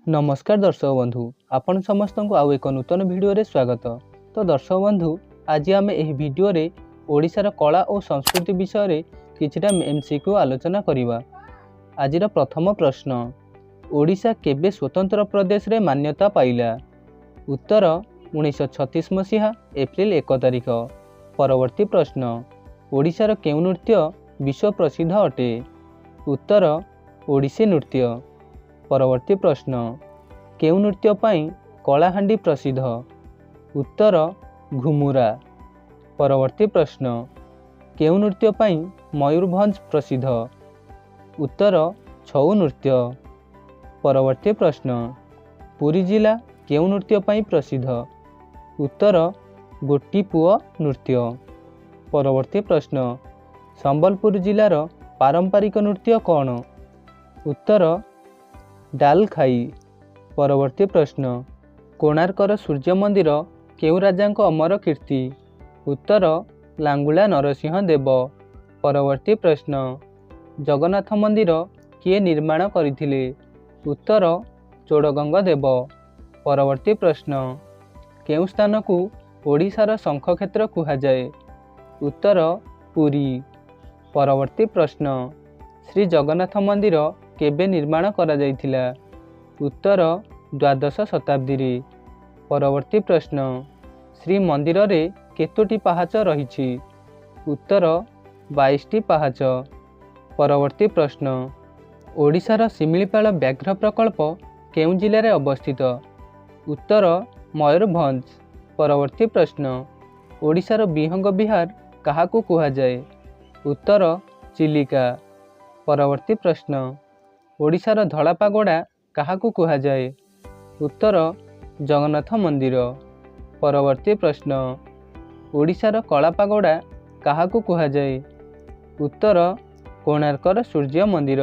नमस्कार दर्शक बंधु आपण समस्त को आउ एक नूतन वीडियो रे स्वागत। तो दर्शक बंधु आज आम यह वीडियो रे ओडिशार कला और संस्कृति विषय रे किछिटा एमसीक्यू आलोचना करिबा। आजिर प्रथम प्रश्न, ओडिशा केबे स्वतंत्र प्रदेश रे मान्यता पाइला? उत्तर 1936 मसीहा एप्रिल 1 तारिख। परवर्ती प्रश्न, ओडिशार केउ नृत्य विश्व प्रसिद्ध अटे? उत्तर ओडिसी नृत्य। परवर्ती प्रश्न, केउ नृत्य पाई कलाहांडी प्रसिद्ध? उत्तर घुमुरा। परवर्ती प्रश्न, केउ नृत्य पाई मयूरभंज प्रसिद्ध? उत्तर छऊ नृत्य। परवर्ती प्रश्न, पुरी जिला केउ नृत्य पाई प्रसिद्ध? उत्तर गोटीपुओ नृत्य। परवर्ती प्रश्न, संबलपुर जिलार पारंपरिक नृत्य कौन? उत्तर डाल खाई। परवर्ती प्रश्न, कोणार्कर सूर्य मंदिर केउ राजांक अमर कीर्ति? उत्तर लांगुला नरसिंह देव। परवर्ती प्रश्न, जगन्नाथ मंदिर किए निर्माण करथिले? उत्तर चोड़गंग देव। परवर्ती प्रश्न, केउ स्थान को ओडिशार शंख क्षेत्र कुहा जाए? उत्तर पुरी। परवर्ती प्रश्न, श्री जगन्नाथ मंदिर केबे निर्माण करा जायथिला? उत्तर द्वादश शताब्दी रे। परवर्ती प्रश्न, श्री मंदिर रे केतोटी पहाच रहिछि? उत्तर 22टी पहाच। परवर्ती प्रश्न, ओडिशार शिमिलीपाल व्याघ्र प्रकल्प केउ जिले रे अवस्थित? उत्तर मयूरभंज। परवर्ती प्रश्न, ओडिशार बिहंग विहार काहाकू कुहा जाए? उत्तर चिलिका। परवर्ती प्रश्न, ओडिशार धला पागोड़ा काहाकू कुहा जाए? उत्तर जगन्नाथ मंदिर। परवर्ती प्रश्न, ओडिशार कला पागोड़ा काहाकू कुहा जाए? उत्तर कोणार्कर सूर्य मंदिर।